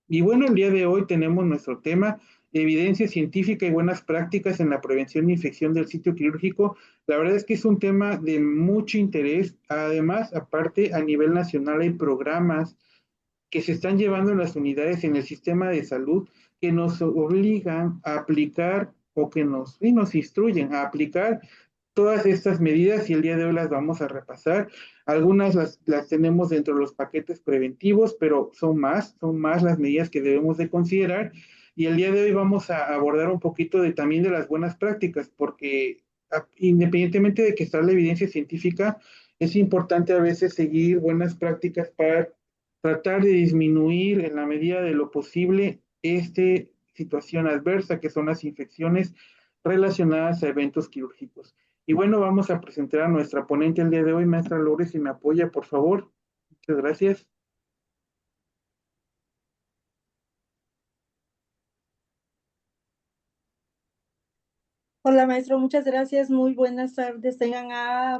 Y bueno, el día de hoy tenemos nuestro tema, evidencia científica y buenas prácticas en la prevención de infección del sitio quirúrgico. La verdad es que es un tema de mucho interés. Además, aparte, a nivel nacional hay programas que se están llevando en las unidades en el sistema de salud que nos obligan a aplicar o que y nos instruyen a aplicar todas estas medidas y el día de hoy las vamos a repasar. Algunas las tenemos dentro de los paquetes preventivos, pero son más las medidas que debemos de considerar. Y el día de hoy vamos a abordar un poquito también de las buenas prácticas, porque independientemente de que está la evidencia científica, es importante a veces seguir buenas prácticas para tratar de disminuir en la medida de lo posible esta situación adversa que son las infecciones relacionadas a eventos quirúrgicos. Y bueno, vamos a presentar a nuestra ponente el día de hoy, maestra Lourdes, si me apoya, por favor. Muchas gracias. Hola maestro, muchas gracias. Muy buenas tardes. Tengan a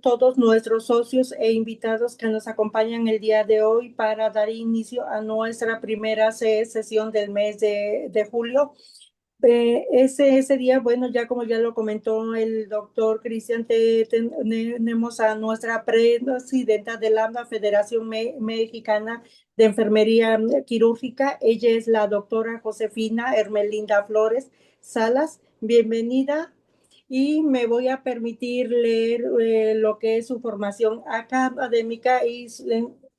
todos nuestros socios e invitados que nos acompañan el día de hoy para dar inicio a nuestra primera sesión del mes de julio. Ese día, bueno, ya como ya lo comentó el doctor Cristian, tenemos a nuestra presidenta de la Federación Mexicana de Enfermería Quirúrgica. Ella es la doctora Josefina Hermelinda Flores Salas. Bienvenida. Y me voy a permitir leer lo que es su formación académica y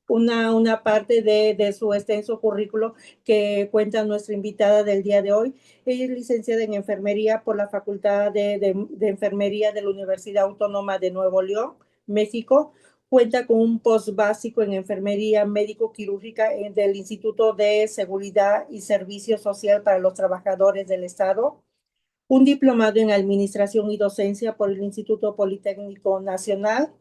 una parte de su extenso currículo que cuenta nuestra invitada del día de hoy. Ella es licenciada en enfermería por la Facultad de Enfermería de la Universidad Autónoma de Nuevo León, México. Cuenta con un post básico en enfermería médico-quirúrgica del Instituto de Seguridad y Servicio Social para los Trabajadores del Estado, un diplomado en administración y docencia por el Instituto Politécnico Nacional,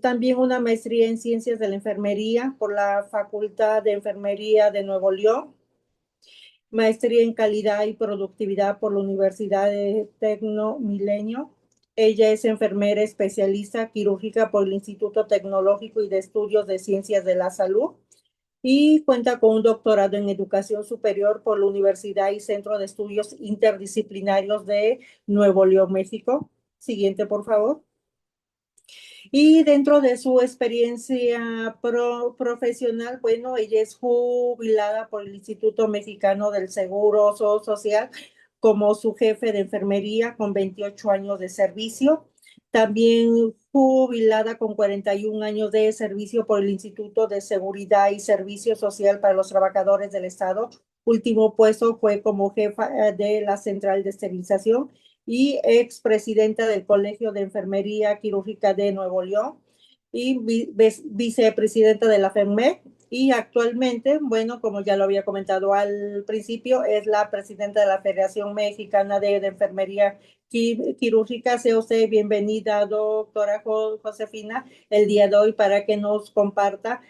también una maestría en ciencias de la enfermería por la Facultad de Enfermería de Nuevo León, maestría en calidad y productividad por la Universidad de Tecno Milenio. Ella es enfermera especialista quirúrgica por el Instituto Tecnológico y de Estudios de Ciencias de la Salud y cuenta con un doctorado en educación superior por la Universidad y Centro de Estudios Interdisciplinarios de Nuevo León, México. Siguiente, por favor. Y dentro de su experiencia profesional, bueno, ella es jubilada por el Instituto Mexicano del Seguro Social como su jefe de enfermería con 28 años de servicio. También jubilada con 41 años de servicio por el Instituto de Seguridad y Servicio Social para los Trabajadores del Estado. Último puesto fue como jefa de la Central de Esterilización y expresidenta del Colegio de Enfermería Quirúrgica de Nuevo León y vicepresidenta de la FENMEC. Y actualmente, bueno, como ya lo había comentado al principio, es la presidenta de la Federación Mexicana de Enfermería Quirúrgica. Sea usted bienvenida, doctora Josefina, el día de hoy para que nos comparta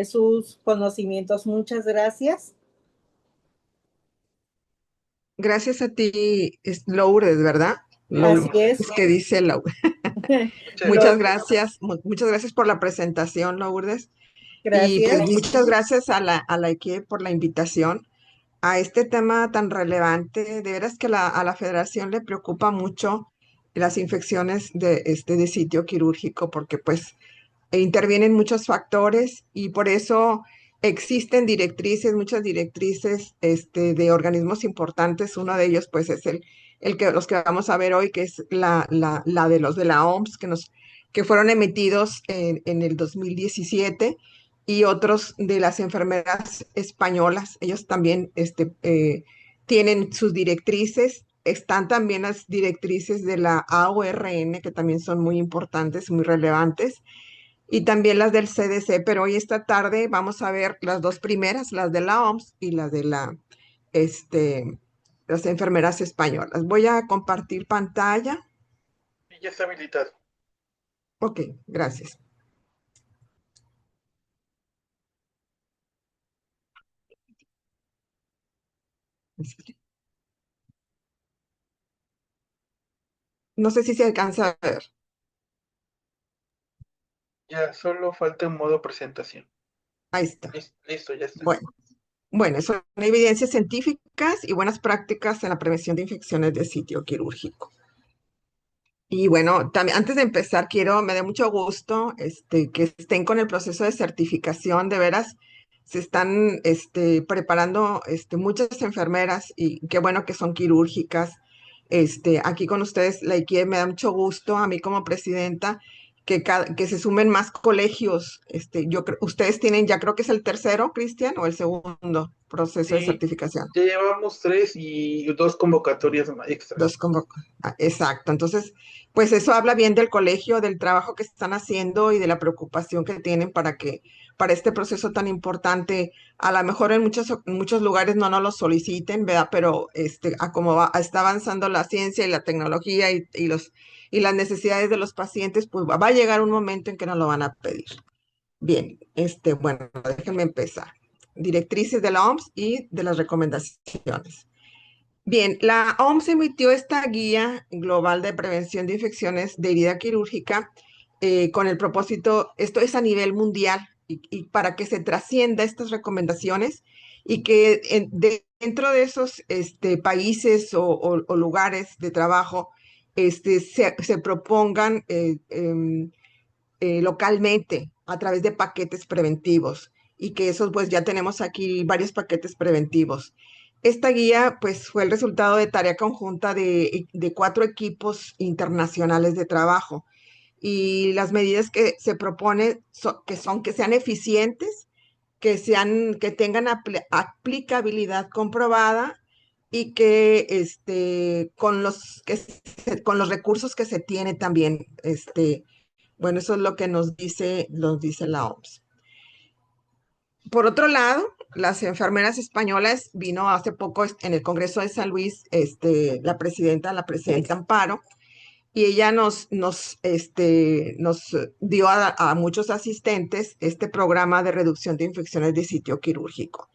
sus conocimientos. Muchas gracias. Gracias a ti, es Lourdes, ¿verdad? Así Lourdes, es es. que dice Lourdes. Muchas Muchas gracias. gracias, muchas gracias por la presentación, Lourdes. Y pues Gracias. muchas gracias a la equipe por la invitación a este tema tan relevante. De veras que a la federación le preocupa mucho las infecciones de sitio quirúrgico porque pues intervienen muchos factores y por eso existen directrices, muchas directrices de organismos importantes. Uno de ellos pues es los que vamos a ver hoy, que es la de los de la OMS, que fueron emitidos en el 2017, y otros de las enfermeras españolas. Ellos también tienen sus directrices. Están también las directrices de la AORN, que también son muy importantes, muy relevantes, y también las del CDC, pero hoy esta tarde vamos a ver las dos primeras, las de la OMS y la de este, las enfermeras españolas. Voy a compartir pantalla. Sí, ya está habilitado. Ok, gracias. No sé si se alcanza a ver. Ya solo falta un modo presentación. Ahí está. Listo, ya está. Bueno, bueno, son evidencias científicas y buenas prácticas en la prevención de infecciones de sitio quirúrgico. Y bueno, también antes de empezar, me da mucho gusto que estén con el proceso de certificación. De veras, se están preparando muchas enfermeras y qué bueno que son quirúrgicas. Aquí con ustedes, la IQIE, me da mucho gusto a mí como presidenta que se sumen más colegios. Ustedes tienen, ya creo que es el tercero, Cristian, o el segundo proceso de Sí, certificación. ya llevamos 3 y 2 convocatorias extras. Exacto. Entonces, pues eso habla bien del colegio, del trabajo que están haciendo y de la preocupación que tienen para este proceso tan importante. A lo mejor en muchos lugares no nos lo soliciten, ¿verdad? Pero a cómo está avanzando la ciencia y la tecnología y las necesidades de los pacientes, pues va a llegar un momento en que nos lo van a pedir. Bien, bueno, déjenme empezar. Directrices de la OMS y de las recomendaciones. Bien, la OMS emitió esta guía global de prevención de infecciones de herida quirúrgica con el propósito, esto es a nivel mundial, y para que se trascienda estas recomendaciones y que dentro de esos países o lugares de trabajo se propongan localmente a través de paquetes preventivos y que esos pues ya tenemos aquí varios paquetes preventivos. Esta guía pues fue el resultado de tarea conjunta de 4 equipos internacionales de trabajo y las medidas que se proponen que sean eficientes, que tengan aplicabilidad comprobada y que con los recursos que se tiene también, bueno, eso es lo que nos dice la OMS. Por otro lado, las enfermeras españolas, vino hace poco en el Congreso de San Luis, la presidenta Amparo, y ella nos dio a muchos asistentes este programa de reducción de infecciones de sitio quirúrgico.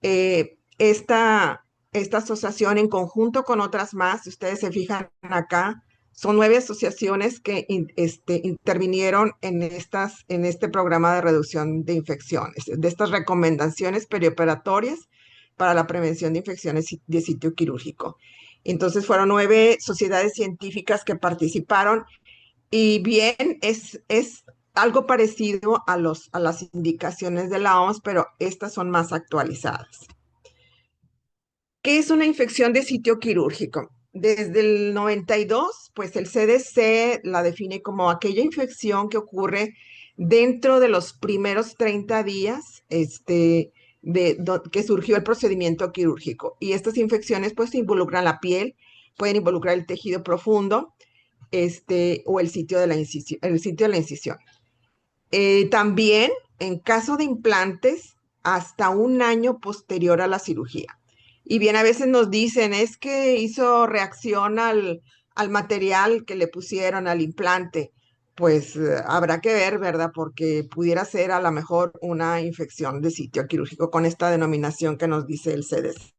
Esta asociación, en conjunto con otras más, si ustedes se fijan acá, son 9 asociaciones que intervinieron en este programa de reducción de infecciones, de estas recomendaciones perioperatorias para la prevención de infecciones de sitio quirúrgico. Entonces fueron 9 sociedades científicas que participaron y bien es algo parecido a las indicaciones de la OMS, pero estas son más actualizadas. ¿Qué es una infección de sitio quirúrgico? Desde el 92, pues el CDC la define como aquella infección que ocurre dentro de los primeros 30 días que surgió el procedimiento quirúrgico. Y estas infecciones pues involucran la piel, pueden involucrar el tejido profundo o el sitio de la incisión. También, en caso de implantes, hasta un año posterior a la cirugía. Y bien, a veces nos dicen, es que hizo reacción al material que le pusieron al implante. Pues habrá que ver, ¿verdad? Porque pudiera ser a lo mejor una infección de sitio quirúrgico con esta denominación que nos dice el CDC.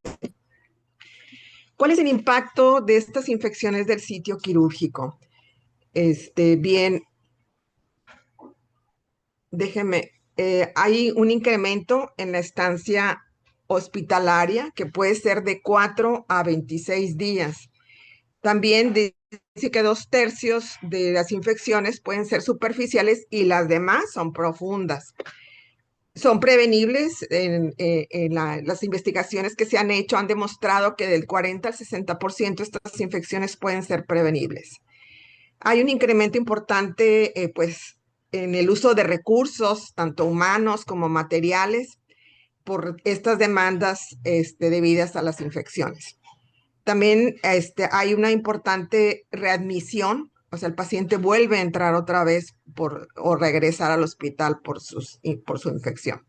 ¿Cuál es el impacto de estas infecciones del sitio quirúrgico? Bien, déjeme, hay un incremento en la estancia hospitalaria que puede ser de 4 a 26 días. También dice que 2/3 de las infecciones pueden ser superficiales y las demás son profundas. Son prevenibles. Las investigaciones que se han hecho han demostrado que del 40 al 60% de estas infecciones pueden ser prevenibles. Hay un incremento importante, pues, en el uso de recursos, tanto humanos como materiales, por estas demandas debidas a las infecciones. También hay una importante readmisión, o sea, el paciente vuelve a entrar otra vez o regresar al hospital por su infección.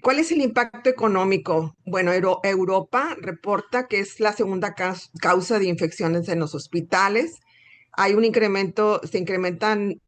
¿Cuál es el impacto económico? Bueno, Europa reporta que es la segunda causa de infecciones en los hospitales. Hay un incremento, se incrementan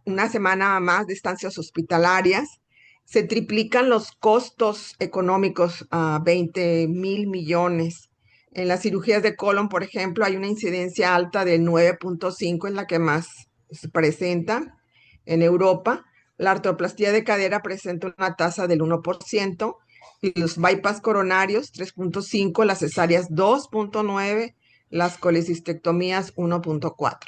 una semana más de estancias hospitalarias. Se triplican los costos económicos a 20,000 millones. En las cirugías de colon, por ejemplo, hay una incidencia alta del 9.5, en la que más se presenta. En Europa, la artroplastía de cadera presenta una tasa del 1%, y los bypass coronarios 3.5, las cesáreas 2.9, las colecistectomías 1.4.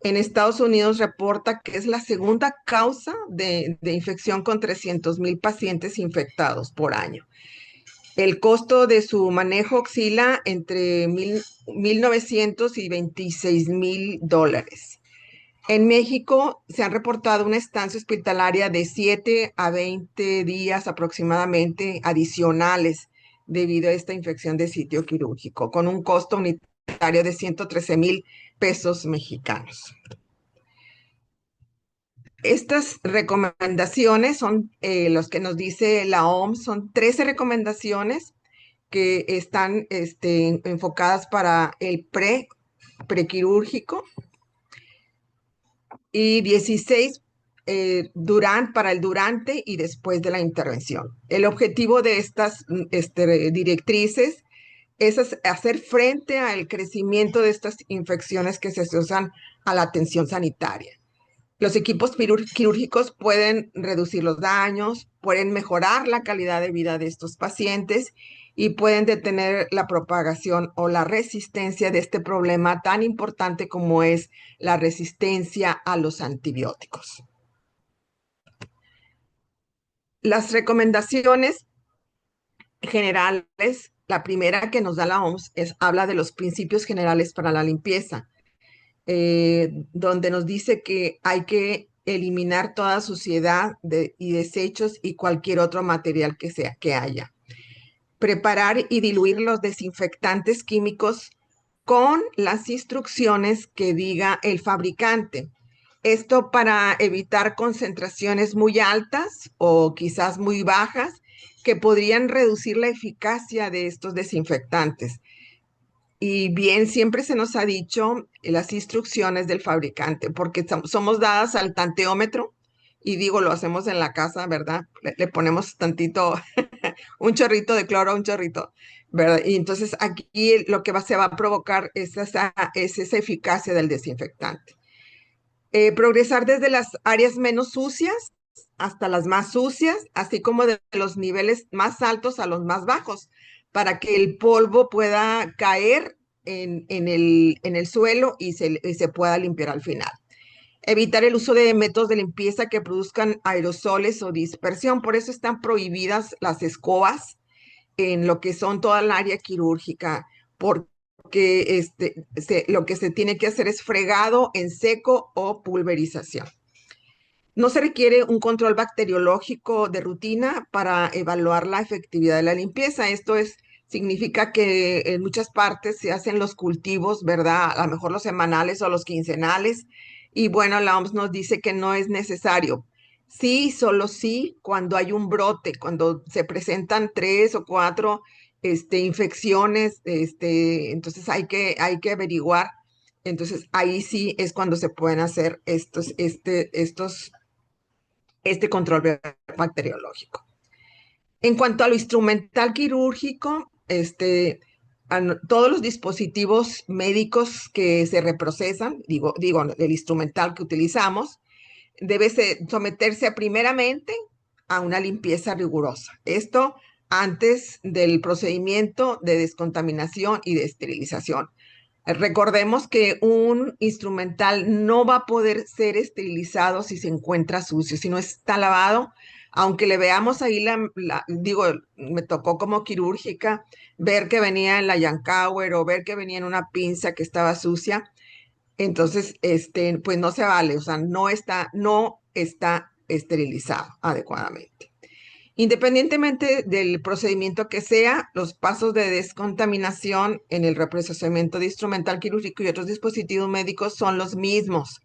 En Estados Unidos reporta que es la segunda causa de infección con 300,000 pacientes infectados por año. El costo de su manejo oscila entre 1,900 y $26,000. En México se han reportado una estancia hospitalaria de 7 a 20 días aproximadamente adicionales debido a esta infección de sitio quirúrgico, con un costo unitario de 113,000 pesos mexicanos. Estas recomendaciones son los que nos dice la OMS, son 13 recomendaciones que están enfocadas para el prequirúrgico y 16 para el durante y después de la intervención. El objetivo de estas directrices es hacer frente al crecimiento de estas infecciones que se asocian a la atención sanitaria. Los equipos quirúrgicos pueden reducir los daños, pueden mejorar la calidad de vida de estos pacientes y pueden detener la propagación o la resistencia de este problema tan importante como es la resistencia a los antibióticos. Las recomendaciones generales, la primera que nos da la OMS habla de los principios generales para la limpieza, donde nos dice que hay que eliminar toda suciedad y desechos y cualquier otro material que haya. Preparar y diluir los desinfectantes químicos con las instrucciones que diga el fabricante. Esto para evitar concentraciones muy altas o quizás muy bajas que podrían reducir la eficacia de estos desinfectantes. Y bien, siempre se nos ha dicho las instrucciones del fabricante, porque somos dadas al tanteómetro, y digo, lo hacemos en la casa, ¿verdad? Le ponemos tantito, un chorrito de cloro, un chorrito, ¿verdad? Y entonces aquí lo que se va a provocar es esa eficacia del desinfectante. Progresar desde las áreas menos sucias hasta las más sucias, así como de los niveles más altos a los más bajos, para que el polvo pueda caer en el suelo y se pueda limpiar al final. Evitar el uso de métodos de limpieza que produzcan aerosoles o dispersión. Por eso están prohibidas las escobas en lo que son toda el área quirúrgica, porque lo que se tiene que hacer es fregado en seco o pulverización. No se requiere un control bacteriológico de rutina para evaluar la efectividad de la limpieza. Significa que en muchas partes se hacen los cultivos, ¿verdad? A lo mejor los semanales o los quincenales. Y bueno, la OMS nos dice que no es necesario. Sí, solo sí, cuando hay un brote, cuando se presentan 3 o 4 infecciones, entonces hay que averiguar. Entonces ahí sí es cuando se pueden hacer este control bacteriológico. En cuanto a lo instrumental quirúrgico, todos los dispositivos médicos que se reprocesan, digo, el instrumental que utilizamos, debe someterse primeramente a una limpieza rigurosa. Esto antes del procedimiento de descontaminación y de esterilización. Recordemos que un instrumental no va a poder ser esterilizado si se encuentra sucio, si no está lavado. Aunque le veamos ahí, me tocó como quirúrgica ver que venía en la Yancower o ver que venía en una pinza que estaba sucia. Entonces, pues no se vale, o sea, no está esterilizado adecuadamente. Independientemente del procedimiento que sea, los pasos de descontaminación en el reprocesamiento de instrumental quirúrgico y otros dispositivos médicos son los mismos,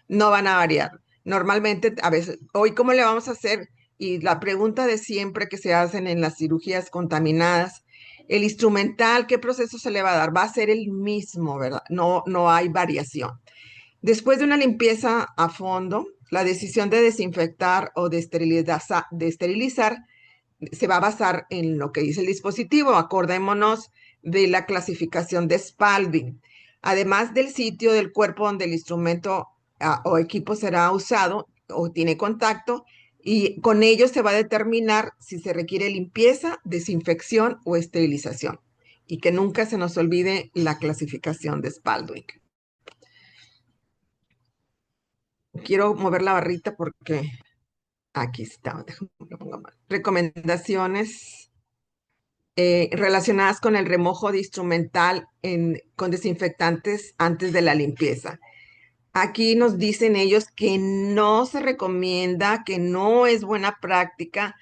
no van a variar. Normalmente, a veces, hoy, ¿cómo le vamos a hacer? Y la pregunta de siempre que se hacen en las cirugías contaminadas, el instrumental, ¿qué proceso se le va a dar? Va a ser el mismo, ¿verdad? No hay variación. Después de una limpieza a fondo, la decisión de desinfectar o de esterilizar se va a basar en lo que dice el dispositivo. Acordémonos de la clasificación de Spalding. Además del sitio del cuerpo donde el instrumento o equipo será usado, o tiene contacto, y con ello se va a determinar si se requiere limpieza, desinfección o esterilización. Y que nunca se nos olvide la clasificación de Spalding. Quiero mover la barrita porque aquí está. Déjame lo pongo mal. Recomendaciones relacionadas con el remojo de instrumental con desinfectantes antes de la limpieza. Aquí nos dicen ellos que no se recomienda, que no es buena práctica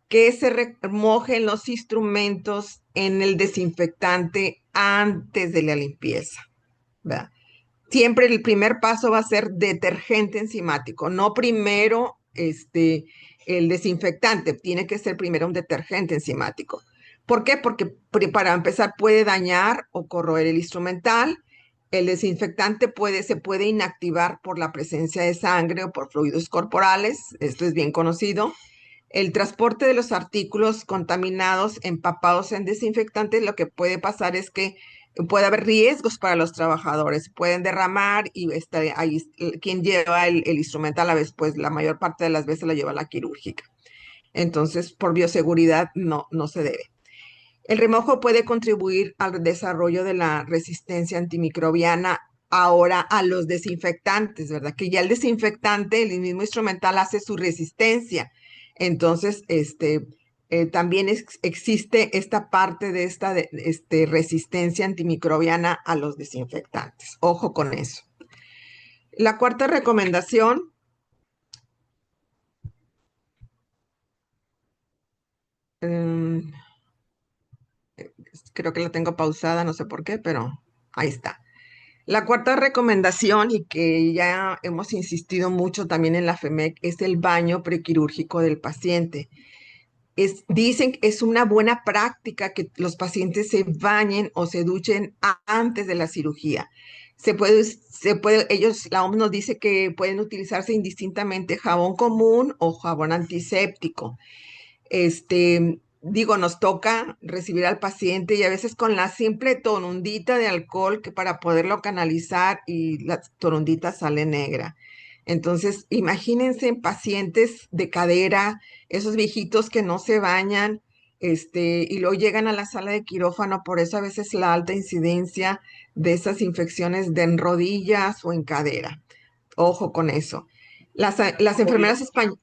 que se remojen los instrumentos en el desinfectante antes de la limpieza, ¿verdad? Siempre el primer paso va a ser detergente enzimático, no primero el desinfectante, tiene que ser primero un detergente enzimático. ¿Por qué? Porque para empezar puede dañar o corroer el instrumental. El desinfectante se puede inactivar por la presencia de sangre o por fluidos corporales, esto es bien conocido. El transporte de los artículos contaminados empapados en desinfectante, lo que puede pasar es que puede haber riesgos para los trabajadores, pueden derramar y ahí, quien lleva el instrumento a la vez, pues la mayor parte de las veces la lleva la quirúrgica. Entonces, por bioseguridad no se debe. El remojo puede contribuir al desarrollo de la resistencia antimicrobiana ahora a los desinfectantes, ¿verdad? Que ya el desinfectante, el mismo instrumental hace su resistencia. Entonces, también existe esta parte de esta resistencia antimicrobiana a los desinfectantes. Ojo con eso. La cuarta recomendación, creo que la tengo pausada, no sé por qué, pero ahí está. La cuarta recomendación, y que ya hemos insistido mucho también en la FEMEC, es el baño prequirúrgico del paciente. Dicen que es una buena práctica que los pacientes se bañen o se duchen antes de la cirugía. La OMS nos dice que pueden utilizarse indistintamente jabón común o jabón antiséptico. Digo, nos toca recibir al paciente y a veces con la simple tonundita de alcohol que para poderlo canalizar y la tonundita sale negra. Entonces, imagínense en pacientes de cadera, esos viejitos que no se bañan, y luego llegan a la sala de quirófano, por eso a veces la alta incidencia de esas infecciones de en rodillas o en cadera. Ojo con eso. Las enfermeras españolas,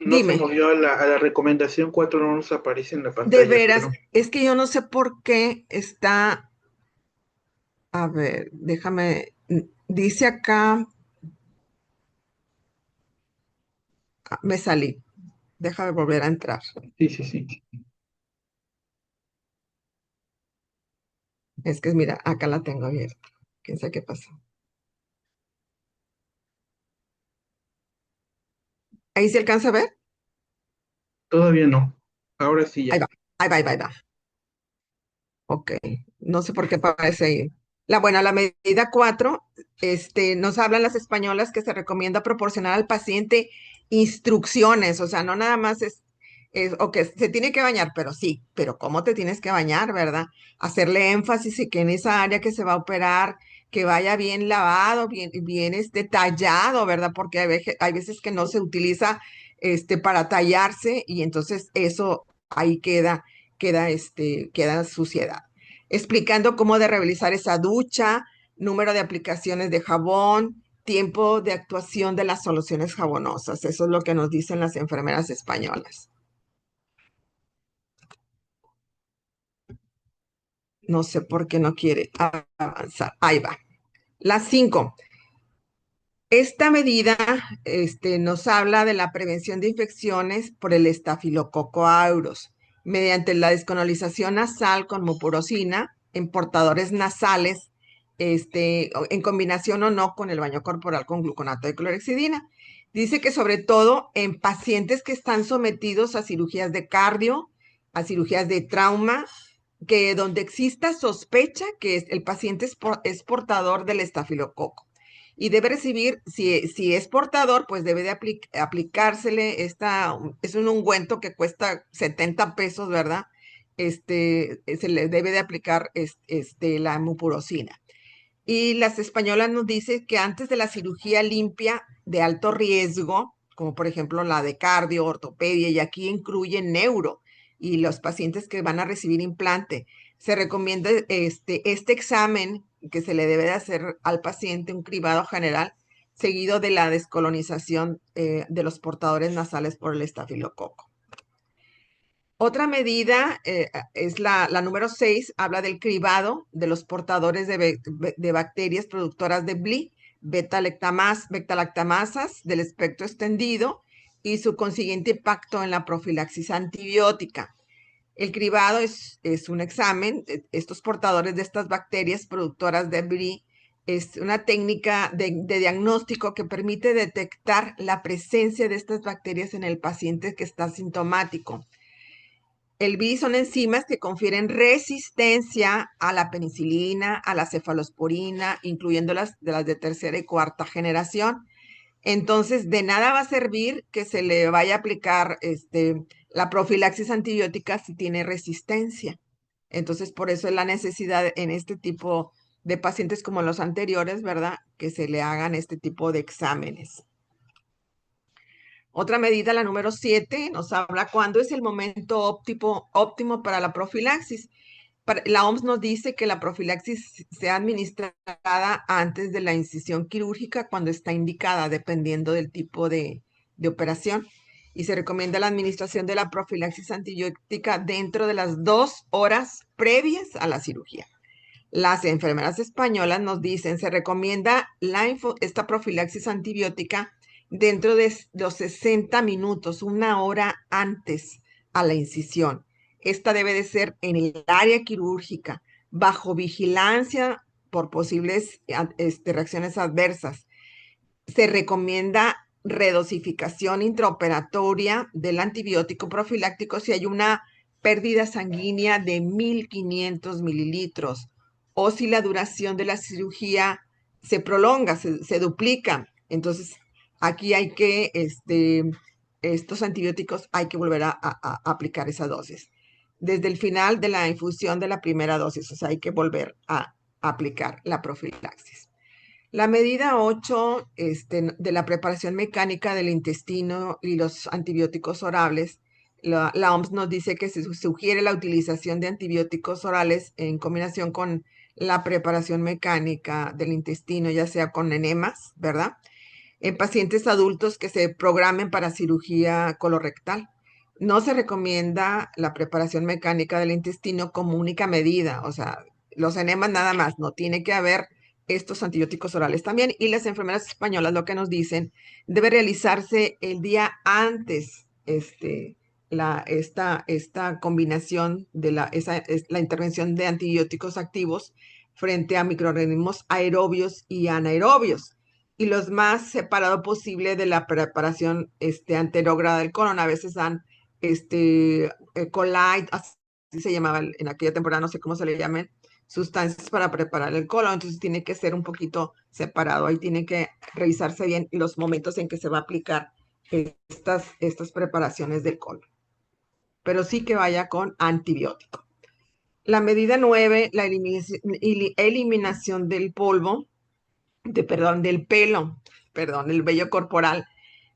No se dime. movió a la recomendación 4, no nos aparece en la De pantalla, veras, pero es que yo no sé por qué está, a ver, déjame, dice acá, me salí, déjame volver a entrar. sí, sí, sí. Es que mira, acá la tengo abierta. ¿Quién sabe qué pasó? ¿Ahí se alcanza a ver? Todavía no. Ahora sí Ahí ya. va, ahí va, ahí va, ahí va. Ok, no sé por qué aparece ahí. La medida 4, nos hablan las españolas que se recomienda proporcionar al paciente instrucciones, o sea, no nada más o que se tiene que bañar, pero sí, pero ¿cómo te tienes que bañar, verdad? Hacerle énfasis y que en esa área que se va a operar, que vaya bien lavado, bien tallado, ¿verdad? Porque hay veces que no se utiliza, para tallarse y entonces eso ahí queda suciedad. Explicando cómo de realizar esa ducha, número de aplicaciones de jabón, tiempo de actuación de las soluciones jabonosas. Eso es lo que nos dicen las enfermeras españolas. No sé por qué no quiere avanzar. Ahí va. Las 5. Esta medida nos habla de la prevención de infecciones por el estafilococo aureus mediante la descolonización nasal con mupurosina en portadores nasales, en combinación o no con el baño corporal con gluconato de clorhexidina. Dice que sobre todo en pacientes que están sometidos a cirugías de cardio, a cirugías de trauma, que donde exista sospecha que el paciente es portador del estafilococo y debe recibir, si es portador, pues debe de aplicársele es un ungüento que cuesta 70 pesos, ¿verdad? Se le debe de aplicar la mupurosina. Y las españolas nos dicen que antes de la cirugía limpia de alto riesgo, como por ejemplo la de cardio, ortopedia, y aquí incluye neuro y los pacientes que van a recibir implante, se recomienda este examen que se le debe de hacer al paciente, un cribado general, seguido de la descolonización de los portadores nasales por el estafilococo. Otra medida es la número 6, habla del cribado de los portadores de bacterias productoras de BLI, beta-lactamasas del espectro extendido y su consiguiente impacto en la profilaxis antibiótica. El cribado es un examen, estos portadores de estas bacterias productoras de BLI es una técnica de diagnóstico que permite detectar la presencia de estas bacterias en el paciente que está sintomático. El BLI son enzimas que confieren resistencia a la penicilina, a la cefalosporina, incluyendo las de tercera y cuarta generación. Entonces, de nada va a servir que se le vaya a aplicar la profilaxis antibiótica si tiene resistencia. Entonces, por eso es la necesidad en este tipo de pacientes como los anteriores, ¿verdad? Que se le hagan este tipo de exámenes. Otra medida, la número 7, nos habla cuándo es el momento óptimo para la profilaxis. La OMS nos dice que la profilaxis sea administrada antes de la incisión quirúrgica cuando está indicada, dependiendo del tipo de operación. Y se recomienda la administración de la profilaxis antibiótica dentro de las 2 horas previas a la cirugía. Las enfermeras españolas nos dicen, se recomienda esta profilaxis antibiótica dentro de los 60 minutos, 1 hora antes a la incisión. Esta debe de ser en el área quirúrgica, bajo vigilancia por posibles reacciones adversas. Se recomienda redosificación intraoperatoria del antibiótico profiláctico si hay una pérdida sanguínea de 1.500 mililitros o si la duración de la cirugía se prolonga, se duplica. Entonces, aquí hay que, estos antibióticos hay que volver a aplicar esa dosis. Desde el final de la infusión de la primera dosis, o sea, hay que volver a aplicar la profilaxis. La medida 8 de la preparación mecánica del intestino y los antibióticos orales, la OMS nos dice que se sugiere la utilización de antibióticos orales en combinación con la preparación mecánica del intestino, ya sea con enemas, ¿verdad? En pacientes adultos que se programen para cirugía colorectal. No se recomienda la preparación mecánica del intestino como única medida, o sea, los enemas nada más, no tiene que haber estos antibióticos orales también. Y las enfermeras españolas lo que nos dicen, debe realizarse el día antes esta combinación de la intervención de antibióticos activos frente a microorganismos aerobios y anaerobios, y los más separado posible de la preparación anterógrada del colon. A veces dan coli, así se llamaba en aquella temporada, no sé cómo se le llamen, sustancias para preparar el colon, entonces tiene que ser un poquito separado, ahí tiene que revisarse bien los momentos en que se va a aplicar estas preparaciones del colon, pero sí que vaya con antibiótico. La medida 9, la eliminación del polvo, del pelo, el vello corporal.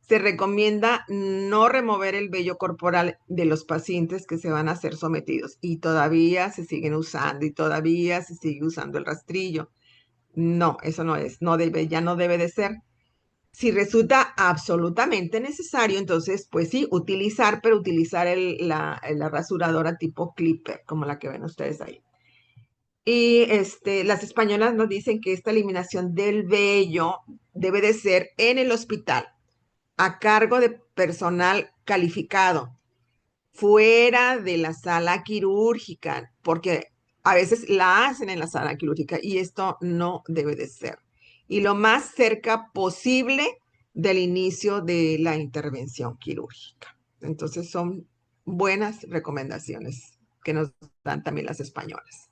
Se recomienda no remover el vello corporal de los pacientes que se van a ser sometidos y todavía se siguen usando y todavía se sigue usando el rastrillo. No, eso no es, ya no debe de ser. Si resulta absolutamente necesario, entonces, pues sí, pero utilizar la rasuradora tipo clipper, como la que ven ustedes ahí. Y las españolas nos dicen que esta eliminación del vello debe de ser en el hospital, a cargo de personal calificado, fuera de la sala quirúrgica, porque a veces la hacen en la sala quirúrgica y esto no debe de ser. Y lo más cerca posible del inicio de la intervención quirúrgica. Entonces son buenas recomendaciones que nos dan también las españolas.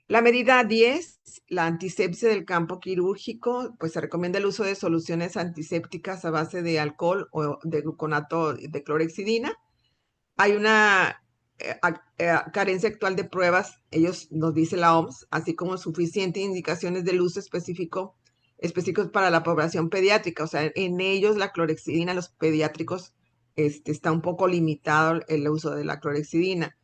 La medida 10, la antisepsia del campo quirúrgico, pues se recomienda el uso de soluciones antisépticas a base de alcohol o de gluconato de clorhexidina. Hay una carencia actual de pruebas, ellos nos dice la OMS, así como suficientes indicaciones del uso específicos para la población pediátrica. O sea, en ellos la clorhexidina, los pediátricos, está un poco limitado el uso de la clorhexidina.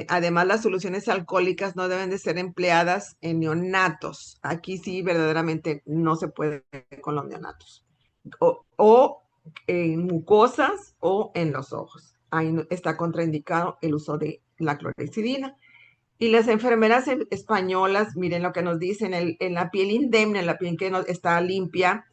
Además, las soluciones alcohólicas no deben de ser empleadas en neonatos. Aquí sí, verdaderamente no se puede con los neonatos. O en mucosas o en los ojos. Ahí está contraindicado el uso de la clorhexidina. Y las enfermeras españolas, miren lo que nos dicen, en la piel indemne, en la piel que está limpia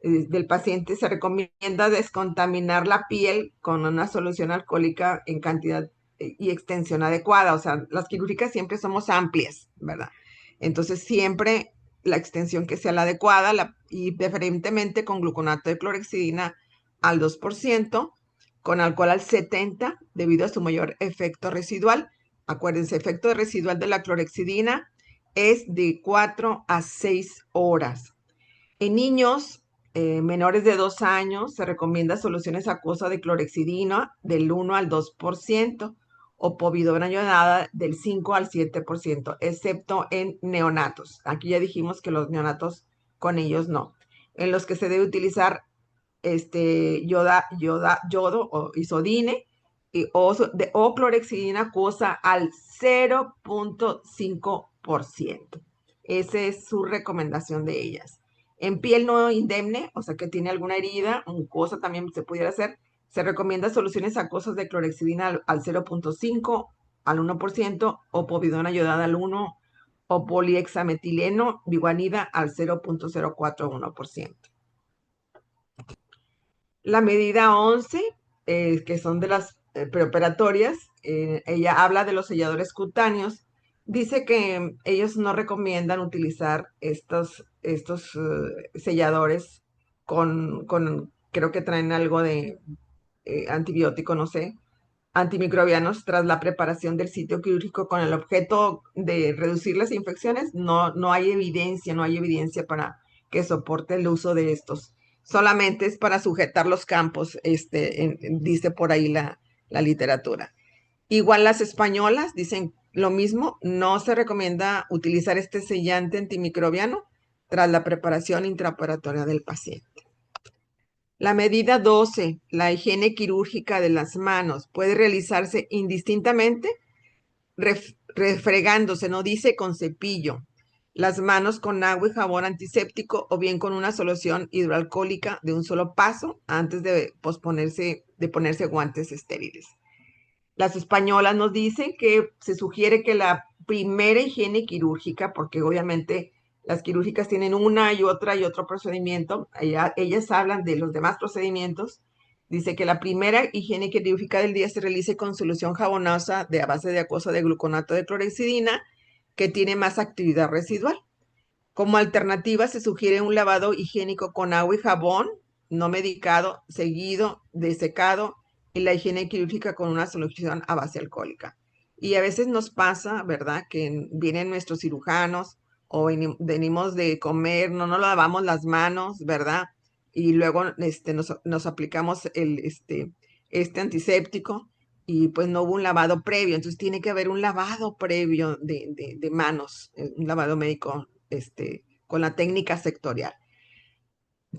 del paciente, se recomienda descontaminar la piel con una solución alcohólica en cantidad y extensión adecuada. O sea, las quirúrgicas siempre somos amplias, ¿verdad? Entonces, siempre la extensión que sea la adecuada y preferentemente con gluconato de clorhexidina al 2%, con alcohol al 70%, debido a su mayor efecto residual. Acuérdense, efecto residual de la clorhexidina es de 4 a 6 horas. En niños menores de 2 años se recomienda soluciones acuosas de clorhexidina del 1 al 2% o povidona iodada del 5 al 7%, excepto en neonatos. Aquí ya dijimos que los neonatos con ellos no. En los que se debe utilizar yodo o isodine o clorhexidina acuosa al 0.5%. Esa es su recomendación de ellas. En piel no indemne, o sea que tiene alguna herida, mucosa también se pudiera hacer, se recomienda soluciones acuosas de clorhexidina al 0.5, al 1%, o povidona iodada al 1, o poliexametileno biguanida al 0.041%. La medida 11, que son de las preoperatorias, ella habla de los selladores cutáneos. Dice que ellos no recomiendan utilizar estos selladores creo que traen algo de antibiótico, no sé, antimicrobianos tras la preparación del sitio quirúrgico con el objeto de reducir las infecciones. No hay evidencia para que soporte el uso de estos. Solamente es para sujetar los campos, dice por ahí la literatura. Igual las españolas dicen lo mismo, no se recomienda utilizar este sellante antimicrobiano tras la preparación intraoperatoria del paciente. La medida 12, la higiene quirúrgica de las manos, puede realizarse indistintamente refregándose, no dice con cepillo, las manos con agua y jabón antiséptico o bien con una solución hidroalcohólica de un solo paso antes de ponerse guantes estériles. Las españolas nos dicen que se sugiere que la primera higiene quirúrgica, porque obviamente las quirúrgicas tienen una y otro procedimiento, ellas hablan de los demás procedimientos. Dice que la primera higiene quirúrgica del día se realice con solución jabonosa a base de acuosa de gluconato de clorhexidina, que tiene más actividad residual. Como alternativa, se sugiere un lavado higiénico con agua y jabón, no medicado, seguido de secado, y la higiene quirúrgica con una solución a base alcohólica. Y a veces nos pasa, ¿verdad?, que vienen nuestros cirujanos o venimos de comer, no nos lavamos las manos, ¿verdad? Y luego nos aplicamos este antiséptico y pues no hubo un lavado previo. Entonces tiene que haber un lavado previo de manos, un lavado médico con la técnica sectorial.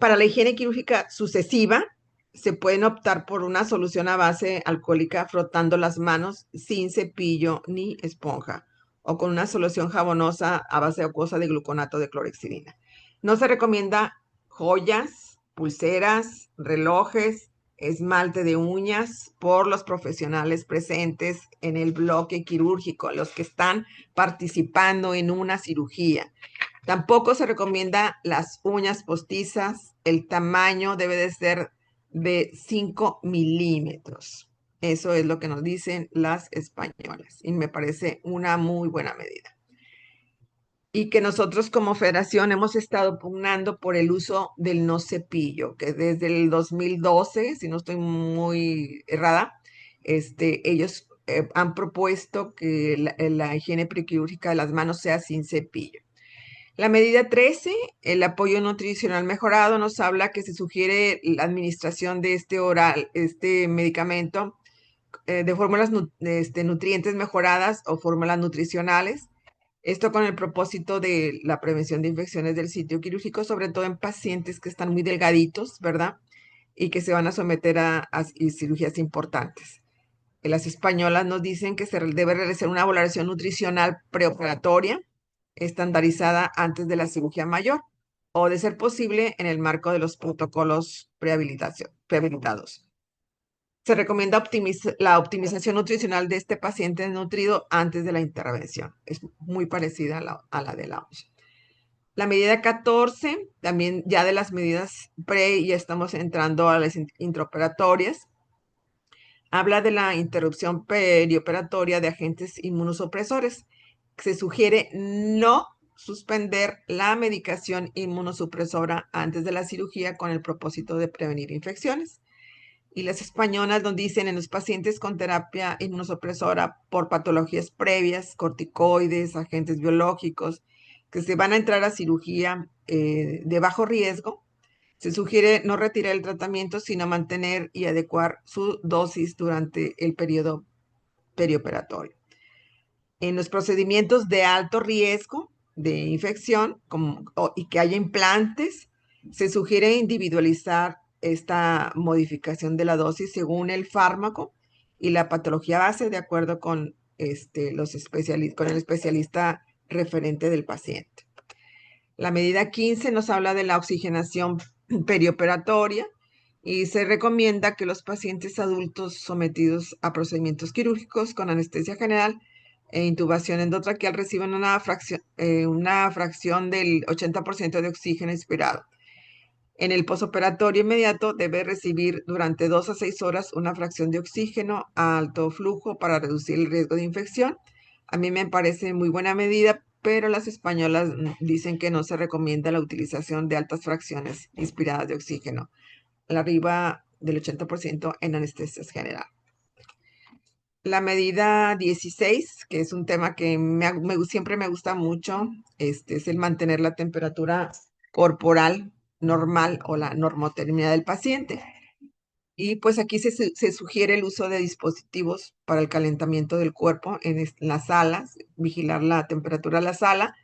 Para la higiene quirúrgica sucesiva, se pueden optar por una solución a base alcohólica frotando las manos sin cepillo ni esponja, o con una solución jabonosa a base acuosa de gluconato de clorhexidina. No se recomienda joyas, pulseras, relojes, esmalte de uñas por los profesionales presentes en el bloque quirúrgico, los que están participando en una cirugía. Tampoco se recomienda las uñas postizas. El tamaño debe de ser de 5 milímetros. Eso es lo que nos dicen las españolas y me parece una muy buena medida. Y que nosotros como federación hemos estado pugnando por el uso del no cepillo, que desde el 2012, si no estoy muy errada, ellos han propuesto que la higiene prequirúrgica de las manos sea sin cepillo. La medida 13, el apoyo nutricional mejorado, nos habla que se sugiere la administración de este medicamento de fórmulas nutrientes mejoradas o fórmulas nutricionales. Esto con el propósito de la prevención de infecciones del sitio quirúrgico, sobre todo en pacientes que están muy delgaditos, ¿verdad? Y que se van a someter a cirugías importantes. Las españolas nos dicen que se debe realizar una valoración nutricional preoperatoria estandarizada antes de la cirugía mayor o, de ser posible, en el marco de los protocolos prehabilitados. Se recomienda la optimización nutricional de este paciente desnutrido antes de la intervención. Es muy parecida a la de la OMS. La medida 14, también ya de las medidas pre, ya estamos entrando a las intraoperatorias. Habla de la interrupción perioperatoria de agentes inmunosupresores. Se sugiere no suspender la medicación inmunosupresora antes de la cirugía con el propósito de prevenir infecciones. Y las españolas nos dicen: en los pacientes con terapia inmunosupresora por patologías previas, corticoides, agentes biológicos, que se van a entrar a cirugía de bajo riesgo, se sugiere no retirar el tratamiento, sino mantener y adecuar su dosis durante el periodo perioperatorio. En los procedimientos de alto riesgo de infección y que haya implantes, se sugiere individualizar esta modificación de la dosis según el fármaco y la patología base, de acuerdo con, con el especialista referente del paciente. La medida 15 nos habla de la oxigenación perioperatoria y se recomienda que los pacientes adultos sometidos a procedimientos quirúrgicos con anestesia general e intubación endotraqueal reciban una fracción del 80% de oxígeno inspirado. En el posoperatorio inmediato debe recibir durante 2 a 6 horas una fracción de oxígeno a alto flujo para reducir el riesgo de infección. A mí me parece muy buena medida, pero las españolas dicen que no se recomienda la utilización de altas fracciones inspiradas de oxígeno, arriba del 80% en anestesias general. La medida 16, que es un tema que siempre me gusta mucho, es el mantener la temperatura corporal normal o la normotermia del paciente. Y pues aquí se sugiere el uso de dispositivos para el calentamiento del cuerpo en las salas, vigilar la temperatura de la sala,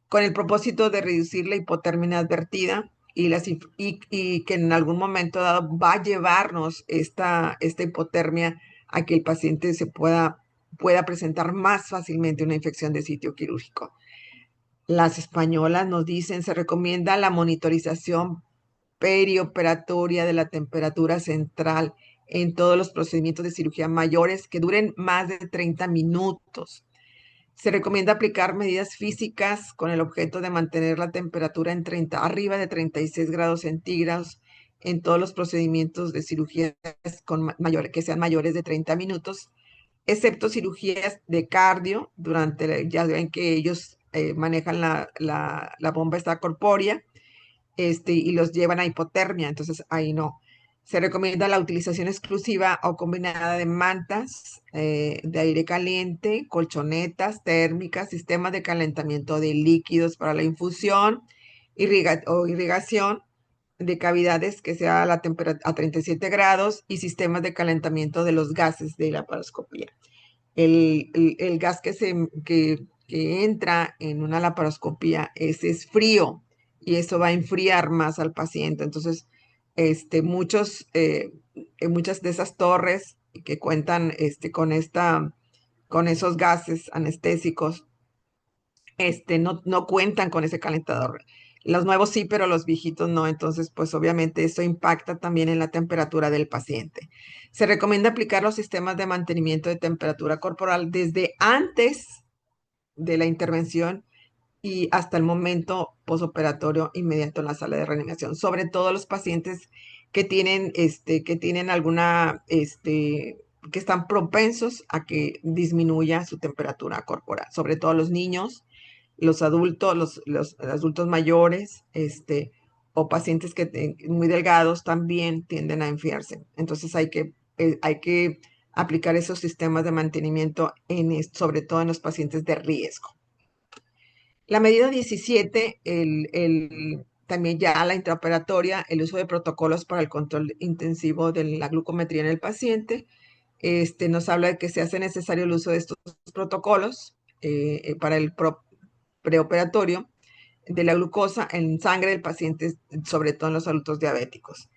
con el propósito de reducir la hipotermia advertida y que en algún momento dado va a llevarnos esta hipotermia a que el paciente pueda presentar más fácilmente una infección de sitio quirúrgico. Las españolas nos dicen: se recomienda la monitorización perioperatoria de la temperatura central en todos los procedimientos de cirugía mayores que duren más de 30 minutos. Se recomienda aplicar medidas físicas con el objeto de mantener la temperatura arriba de 36 grados centígrados en todos los procedimientos de cirugías que sean mayores de 30 minutos, excepto cirugías de cardio, ya ven que ellos manejan la bomba esta corpórea, y los llevan a hipotermia, entonces ahí no. Se recomienda la utilización exclusiva o combinada de mantas de aire caliente, colchonetas térmicas, sistemas de calentamiento de líquidos para la infusión o irrigación de cavidades que sea a 37 grados y sistemas de calentamiento de los gases de la laparoscopía. El gas que entra en una laparoscopía es frío y eso va a enfriar más al paciente. Entonces, muchas de esas torres que cuentan con esos gases anestésicos, no cuentan con ese calentador. Los nuevos sí, pero los viejitos no. Entonces, pues obviamente eso impacta también en la temperatura del paciente. Se recomienda aplicar los sistemas de mantenimiento de temperatura corporal desde antes de la intervención y hasta el momento posoperatorio inmediato en la sala de reanimación, sobre todo los pacientes que tienen que están propensos a que disminuya su temperatura corporal, sobre todo los niños, los adultos, los adultos mayores, o pacientes muy delgados también tienden a enfriarse. Entonces hay que aplicar esos sistemas de mantenimiento sobre todo en los pacientes de riesgo. La medida 17, también ya la intraoperatoria, el uso de protocolos para el control intensivo de la glucometría en el paciente. nos habla de que se hace necesario el uso de estos protocolos para el preoperatorio de la glucosa en sangre del paciente, sobre todo en los adultos diabéticos.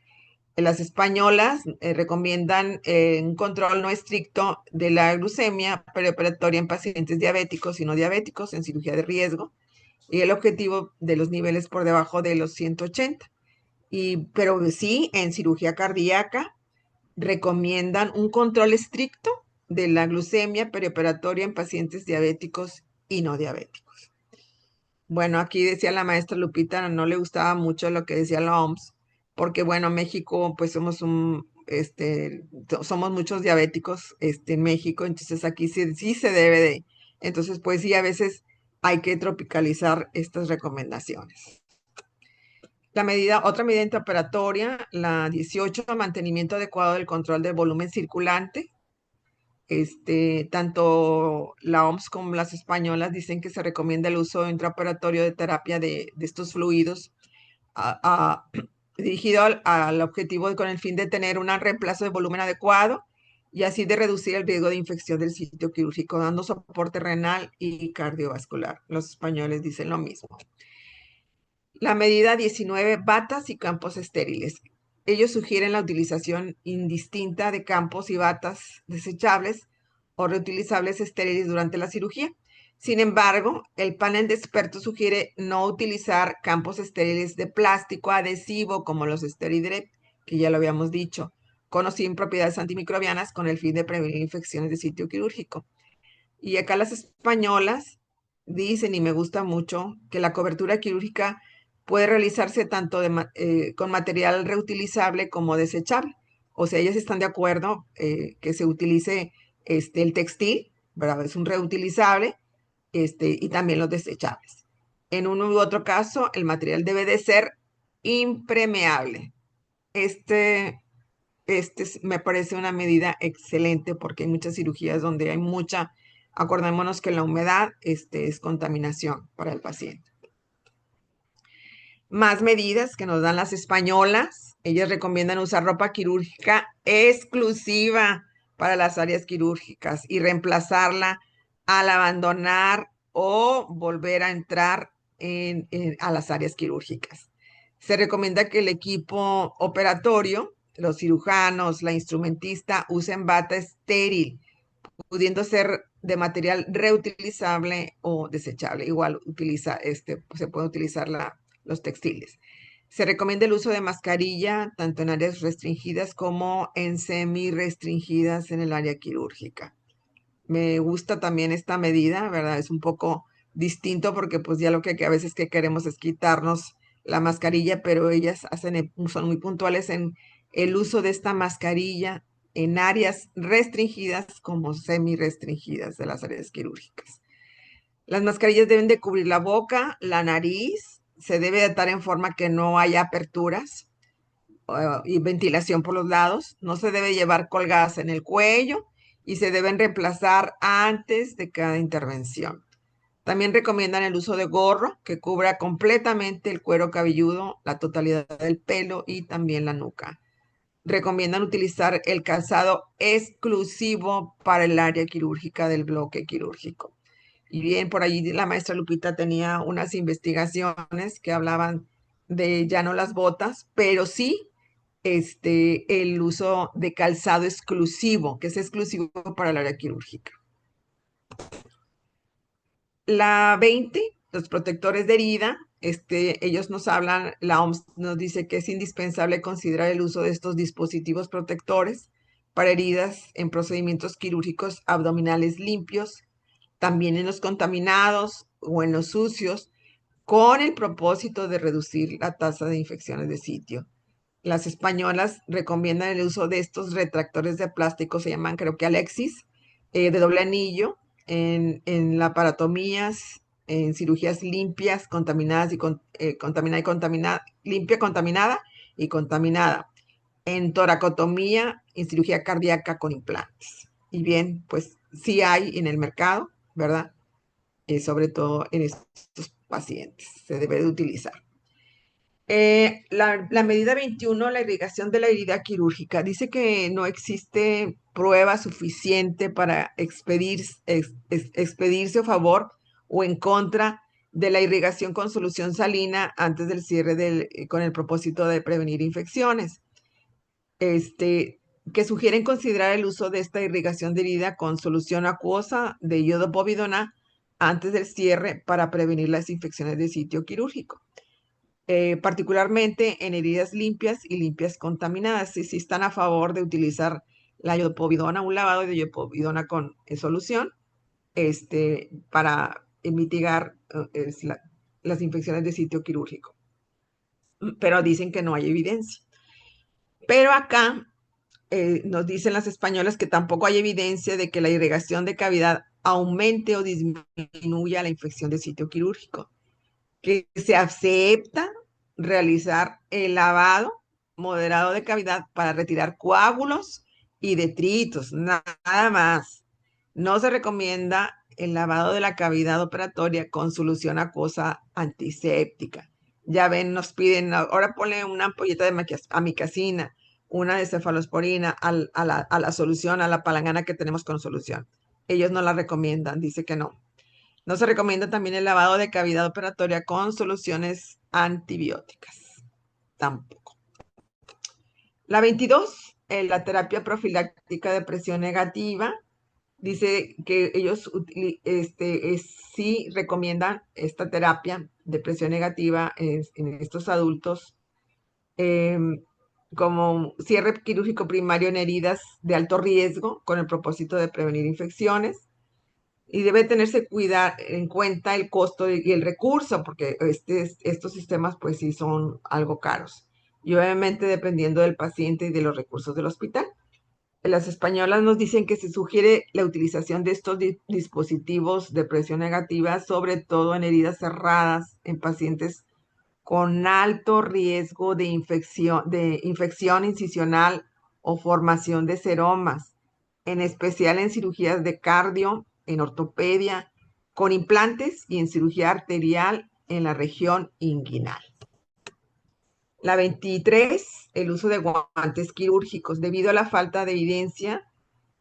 Las españolas recomiendan un control no estricto de la glucemia preoperatoria en pacientes diabéticos y no diabéticos en cirugía de riesgo, y el objetivo de los niveles por debajo de los 180. Pero sí, en cirugía cardíaca recomiendan un control estricto de la glucemia perioperatoria en pacientes diabéticos y no diabéticos. Bueno, aquí decía la maestra Lupita, no le gustaba mucho lo que decía la OMS, porque bueno, México, pues somos somos muchos diabéticos, en México, entonces aquí sí se debe de, entonces pues sí, a veces hay que tropicalizar estas recomendaciones. Otra medida intraoperatoria, la 18, mantenimiento adecuado del control del volumen circulante. Tanto la OMS como las españolas dicen que se recomienda el uso intraoperatorio de terapia de estos fluidos dirigido al objetivo con el fin de tener un reemplazo de volumen adecuado y así de reducir el riesgo de infección del sitio quirúrgico, dando soporte renal y cardiovascular. Los españoles dicen lo mismo. La medida 19, batas y campos estériles. Ellos sugieren la utilización indistinta de campos y batas desechables o reutilizables estériles durante la cirugía. Sin embargo, el panel de expertos sugiere no utilizar campos estériles de plástico adhesivo como los SteriDirect, que ya lo habíamos dicho, con o sin propiedades antimicrobianas con el fin de prevenir infecciones de sitio quirúrgico. Y acá las españolas dicen, y me gusta mucho, que la cobertura quirúrgica puede realizarse tanto con material reutilizable como desechable. O sea, ellas están de acuerdo que se utilice el textil, ¿verdad? Es un reutilizable, y también los desechables. En uno u otro caso, el material debe de ser impermeable. Me parece una medida excelente porque hay muchas cirugías donde hay acordémonos que la humedad es contaminación para el paciente. Más medidas que nos dan las españolas. Ellas recomiendan usar ropa quirúrgica exclusiva para las áreas quirúrgicas y reemplazarla al abandonar o volver a entrar a las áreas quirúrgicas. Se recomienda que el equipo operatorio, los cirujanos, la instrumentista, usen bata estéril, pudiendo ser de material reutilizable o desechable. Igual se puede utilizar los textiles. Se recomienda el uso de mascarilla tanto en áreas restringidas como en semi-restringidas en el área quirúrgica. Me gusta también esta medida, ¿verdad? Es un poco distinto porque pues ya lo que a veces que queremos es quitarnos la mascarilla, pero ellas son muy puntuales en el uso de esta mascarilla en áreas restringidas como semi-restringidas de las áreas quirúrgicas. Las mascarillas deben de cubrir la boca, la nariz, se debe de atar en forma que no haya aperturas y ventilación por los lados, no se debe llevar colgadas en el cuello y se deben reemplazar antes de cada intervención. También recomiendan el uso de gorro que cubra completamente el cuero cabelludo, la totalidad del pelo y también la nuca. Recomiendan utilizar el calzado exclusivo para el área quirúrgica del bloque quirúrgico. Y bien, por allí la maestra Lupita tenía unas investigaciones que hablaban de ya no las botas, pero sí el uso de calzado exclusivo, que es exclusivo para el área quirúrgica. La 20, los protectores de herida, ellos nos hablan, la OMS nos dice que es indispensable considerar el uso de estos dispositivos protectores para heridas en procedimientos quirúrgicos abdominales limpios, también en los contaminados o en los sucios, con el propósito de reducir la tasa de infecciones de sitio. Las españolas recomiendan el uso de estos retractores de plástico, se llaman creo que Alexis, de doble anillo, en laparotomías, en cirugías limpias, contaminadas limpia, contaminada y contaminada, en toracotomía, en cirugía cardíaca con implantes. Y bien, pues sí hay en el mercado, ¿verdad? Sobre todo en estos pacientes, se debe de utilizar. La medida 21, la irrigación de la herida quirúrgica, dice que no existe prueba suficiente para expedirse a favor o en contra de la irrigación con solución salina antes del cierre con el propósito de prevenir infecciones. Que sugieren considerar el uso de esta irrigación de herida con solución acuosa de iodopovidona antes del cierre para prevenir las infecciones de sitio quirúrgico. Particularmente en heridas limpias y limpias contaminadas. Si están a favor de utilizar la iodopovidona, un lavado de iodopovidona con solución, para mitigar las infecciones de sitio quirúrgico. Pero dicen que no hay evidencia. Pero acá nos dicen las españolas que tampoco hay evidencia de que la irrigación de cavidad aumente o disminuya la infección de sitio quirúrgico, que se acepta realizar el lavado moderado de cavidad para retirar coágulos y detritos, nada más. No se recomienda el lavado de la cavidad operatoria con solución acuosa antiséptica. Ya ven, nos piden, ahora ponle una ampolleta de amicacina, una de cefalosporina a la solución, a la palangana que tenemos con solución. Ellos no la recomiendan, dice que no. No se recomienda también el lavado de cavidad operatoria con soluciones antibióticas. Tampoco. La 22, la terapia profiláctica de presión negativa. Dice que ellos sí recomiendan esta terapia de presión negativa en estos adultos como cierre quirúrgico primario en heridas de alto riesgo con el propósito de prevenir infecciones. Y debe tenerse en cuenta el costo y el recurso, porque estos sistemas pues sí son algo caros. Y obviamente dependiendo del paciente y de los recursos del hospital. Las españolas nos dicen que se sugiere la utilización de estos dispositivos de presión negativa, sobre todo en heridas cerradas, en pacientes con alto riesgo de infección incisional o formación de seromas, en especial en cirugías de cardio, en ortopedia, con implantes y en cirugía arterial en la región inguinal. La 23, el uso de guantes quirúrgicos. Debido a la falta de evidencia,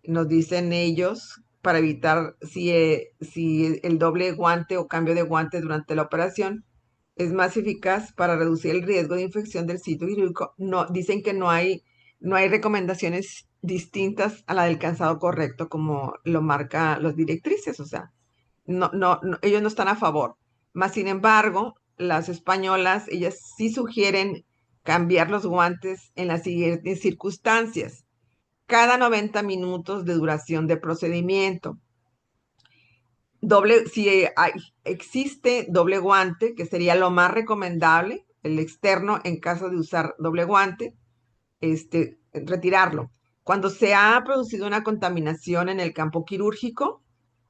nos dicen ellos, para evitar si el doble guante o cambio de guante durante la operación es más eficaz para reducir el riesgo de infección del sitio quirúrgico. No, dicen que no hay recomendaciones distintas a la del calzado correcto como lo marcan las directrices, o sea, no, ellos no están a favor. Más sin embargo, las españolas, ellas sí sugieren cambiar los guantes en las siguientes circunstancias. Cada 90 minutos de duración de procedimiento. Existe doble guante, que sería lo más recomendable, el externo en caso de usar doble guante, retirarlo. Cuando se ha producido una contaminación en el campo quirúrgico,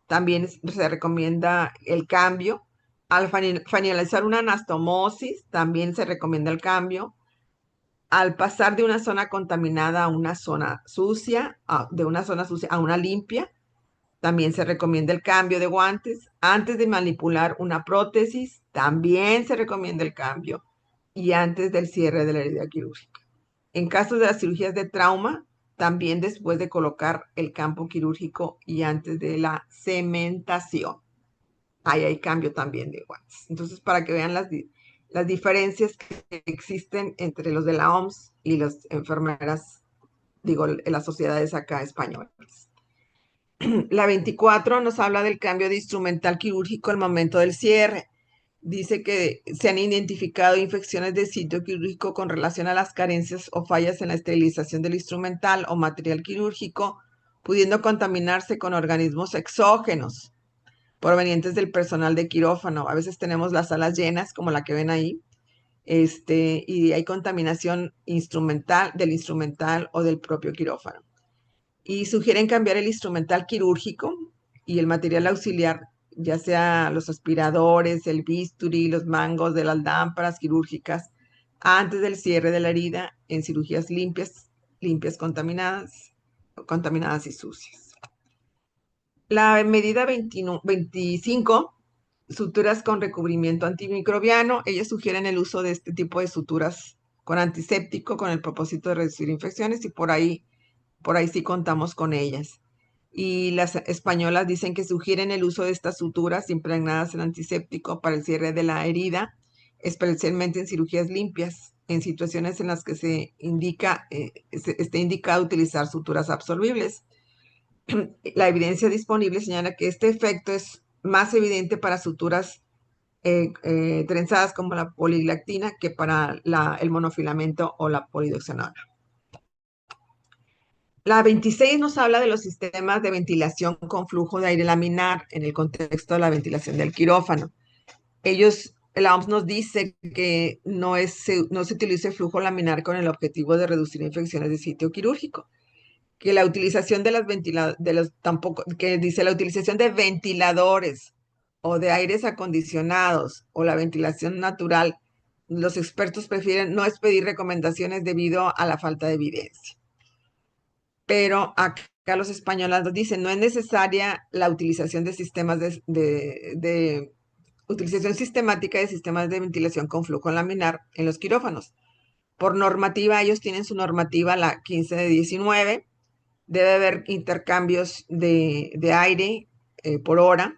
también se recomienda el cambio. Al finalizar una anastomosis, también se recomienda el cambio. Al pasar de una zona contaminada a una zona sucia, de una zona sucia a una limpia, también se recomienda el cambio de guantes. Antes de manipular una prótesis, también se recomienda el cambio. Y antes del cierre de la herida quirúrgica. En caso de las cirugías de trauma, también después de colocar el campo quirúrgico y antes de la cementación. Ahí hay cambio también de guantes. Entonces, para que vean las diferencias que existen entre los de la OMS y las enfermeras, las sociedades acá españolas. La 24 nos habla del cambio de instrumental quirúrgico al momento del cierre. Dice que se han identificado infecciones de sitio quirúrgico con relación a las carencias o fallas en la esterilización del instrumental o material quirúrgico, pudiendo contaminarse con organismos exógenos provenientes del personal de quirófano. A veces tenemos las salas llenas, como la que ven ahí, y hay contaminación del instrumental o del propio quirófano. Y sugieren cambiar el instrumental quirúrgico y el material auxiliar, ya sea los aspiradores, el bisturí, los mangos de las lámparas quirúrgicas, antes del cierre de la herida en cirugías limpias, contaminadas y sucias. La medida 25 suturas con recubrimiento antimicrobiano. Ellos sugieren el uso de este tipo de suturas con antiséptico con el propósito de reducir infecciones y por ahí sí contamos con ellas. Y las españolas dicen que sugieren el uso de estas suturas impregnadas en antiséptico para el cierre de la herida, especialmente en cirugías limpias, en situaciones en las que esté indicado utilizar suturas absorbibles. La evidencia disponible señala que este efecto es más evidente para suturas trenzadas como la poliglactina que para el monofilamento o la polidoxanol. La 26 nos habla de los sistemas de ventilación con flujo de aire laminar en el contexto de la ventilación del quirófano. La OMS nos dice que no se utilice flujo laminar con el objetivo de reducir infecciones de sitio quirúrgico, que la utilización de la utilización de ventiladores o de aires acondicionados o la ventilación natural, los expertos prefieren no expedir recomendaciones debido a la falta de evidencia. Pero acá los españoles nos dicen, no es necesaria la utilización de sistemas de utilización sistemática de sistemas de ventilación con flujo laminar en los quirófanos. Por normativa, ellos tienen su normativa, la 15 de 19, debe haber intercambios de aire por hora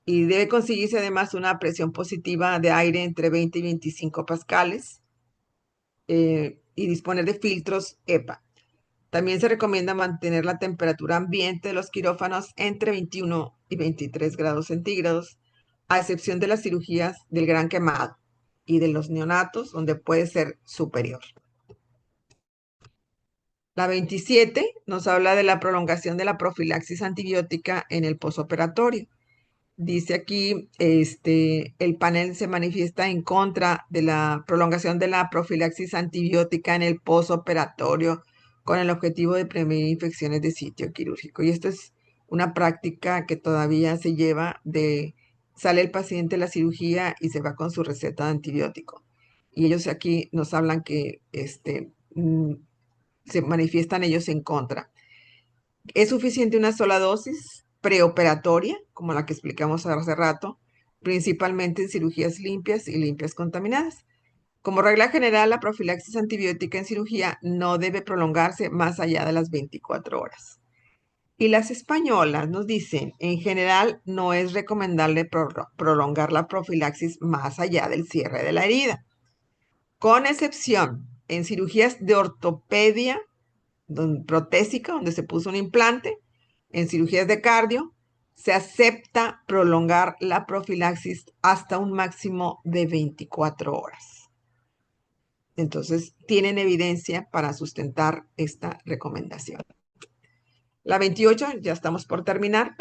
y debe conseguirse además una presión positiva de aire entre 20 y 25 pascales y disponer de filtros EPA. También se recomienda mantener la temperatura ambiente de los quirófanos entre 21 y 23 grados centígrados, a excepción de las cirugías del gran quemado y de los neonatos, donde puede ser superior. La 27 nos habla de la prolongación de la profilaxis antibiótica en el posoperatorio. Dice aquí, el panel se manifiesta en contra de la prolongación de la profilaxis antibiótica en el posoperatorio con el objetivo de prevenir infecciones de sitio quirúrgico. Y esto es una práctica que todavía se lleva sale el paciente de la cirugía y se va con su receta de antibiótico. Y ellos aquí nos hablan que se manifiestan ellos en contra. Es suficiente una sola dosis preoperatoria, como la que explicamos hace rato, principalmente en cirugías limpias y limpias contaminadas. Como regla general, la profilaxis antibiótica en cirugía no debe prolongarse más allá de las 24 horas. Y las españolas nos dicen, en general, no es recomendable prolongar la profilaxis más allá del cierre de la herida, con excepción en cirugías de ortopedia protésica, donde se puso un implante, en cirugías de cardio, se acepta prolongar la profilaxis hasta un máximo de 24 horas. Entonces, tienen evidencia para sustentar esta recomendación. La 28, ya estamos por terminar.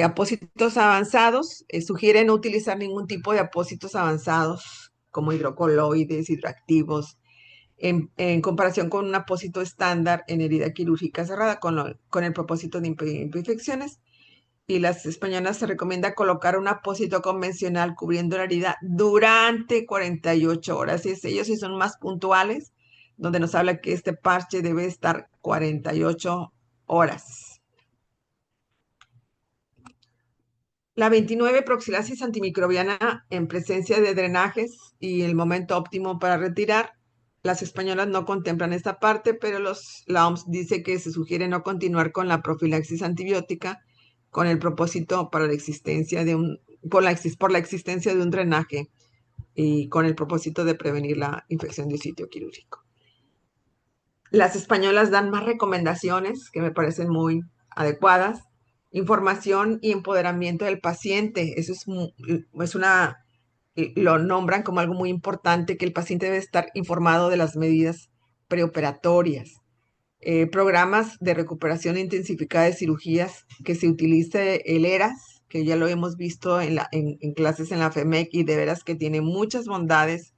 Apósitos avanzados, sugieren no utilizar ningún tipo de apósitos avanzados como hidrocoloides, hidroactivos, en comparación con un apósito estándar en herida quirúrgica cerrada con el propósito de impedir infecciones. Y las españolas se recomienda colocar un apósito convencional cubriendo la herida durante 48 horas. Y ellos sí son más puntuales, donde nos habla que este parche debe estar 48 horas. La 29, proxilaxis antimicrobiana en presencia de drenajes y el momento óptimo para retirar. Las españolas no contemplan esta parte, pero la OMS dice que se sugiere no continuar con la profilaxis antibiótica con el propósito por la existencia de un drenaje y con el propósito de prevenir la infección del sitio quirúrgico. Las españolas dan más recomendaciones que me parecen muy adecuadas. Información y empoderamiento del paciente. Eso lo nombran como algo muy importante, que el paciente debe estar informado de las medidas preoperatorias. Programas de recuperación intensificada de cirugías, que se utilice el ERAS, que ya lo hemos visto en clases en la FEMEC y de veras que tiene muchas bondades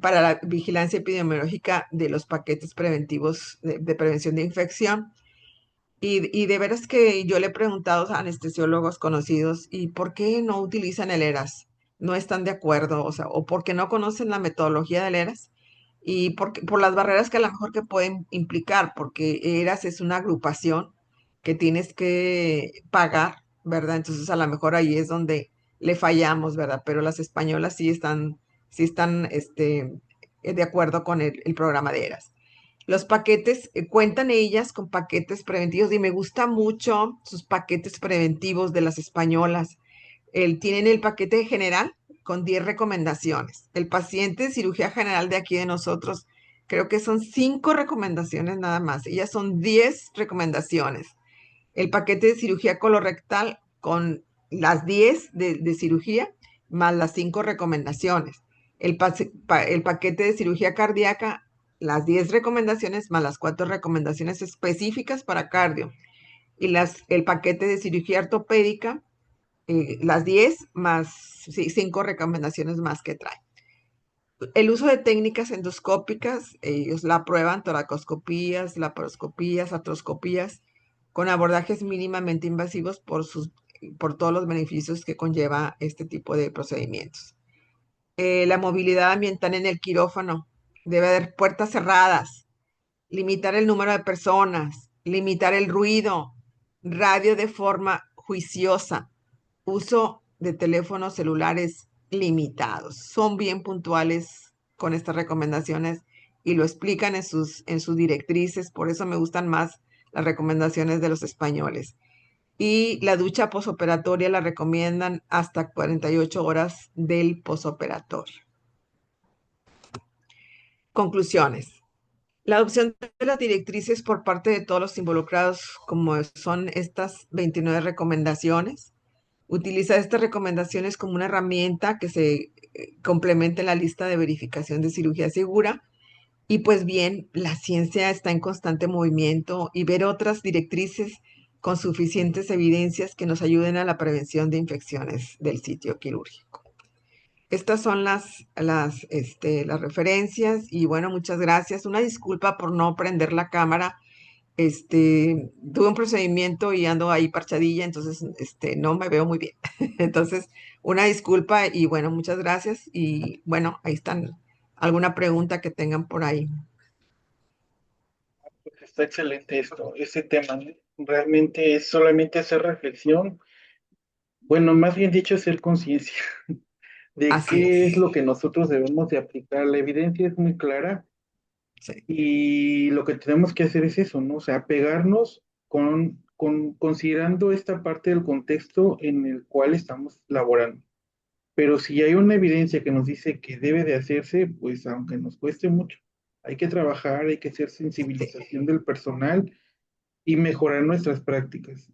para la vigilancia epidemiológica de los paquetes preventivos de prevención de infección. Y de veras que yo le he preguntado a anestesiólogos conocidos, ¿y por qué no utilizan el ERAS? No están de acuerdo, o por qué no conocen la metodología del ERAS y por las barreras que a lo mejor que pueden implicar, porque ERAS es una agrupación que tienes que pagar, ¿verdad? Entonces a lo mejor ahí es donde le fallamos, ¿verdad? Pero las españolas sí están de acuerdo con el programa de ERAS. Los paquetes, cuentan ellas con paquetes preventivos y me gusta mucho sus paquetes preventivos de las españolas. Tienen el paquete general con 10 recomendaciones. El paciente de cirugía general de aquí de nosotros, creo que son 5 recomendaciones nada más. Ellas son 10 recomendaciones. El paquete de cirugía colorectal con las 10 de cirugía más las 5 recomendaciones. El paquete de cirugía cardíaca, las 10 recomendaciones más las 4 recomendaciones específicas para cardio. Y el paquete de cirugía ortopédica, las 10 más 5 recomendaciones más que trae. El uso de técnicas endoscópicas, ellos la prueban, toracoscopías, laparoscopías, artroscopías, con abordajes mínimamente invasivos por todos los beneficios que conlleva este tipo de procedimientos. La movilidad ambiental en el quirófano, debe haber puertas cerradas, limitar el número de personas, limitar el ruido, radio de forma juiciosa, uso de teléfonos celulares limitados. Son bien puntuales con estas recomendaciones y lo explican en sus directrices, por eso me gustan más las recomendaciones de los españoles. Y la ducha posoperatoria la recomiendan hasta 48 horas del posoperatorio. Conclusiones. La adopción de las directrices por parte de todos los involucrados, como son estas 29 recomendaciones, utiliza estas recomendaciones como una herramienta que se complementa en la lista de verificación de cirugía segura. Y pues bien, la ciencia está en constante movimiento y ver otras directrices con suficientes evidencias que nos ayuden a la prevención de infecciones del sitio quirúrgico. Estas son las referencias y bueno, muchas gracias. Una disculpa por no prender la cámara. Tuve un procedimiento y ando ahí parchadilla, entonces no me veo muy bien. Entonces, una disculpa y bueno, muchas gracias. Y bueno, ahí están. ¿Alguna pregunta que tengan por ahí? Pues está excelente ese tema, ¿no? Realmente es solamente hacer reflexión, bueno, más bien dicho, hacer conciencia de Así qué es es. lo que nosotros debemos de aplicar. La evidencia es muy clara Sí, y lo que tenemos que hacer es eso, ¿no? O sea, pegarnos considerando esta parte del contexto en el cual estamos laborando. Pero si hay una evidencia que nos dice que debe de hacerse, pues aunque nos cueste mucho, hay que trabajar, hay que hacer sí, sensibilización del personal y mejorar nuestras prácticas.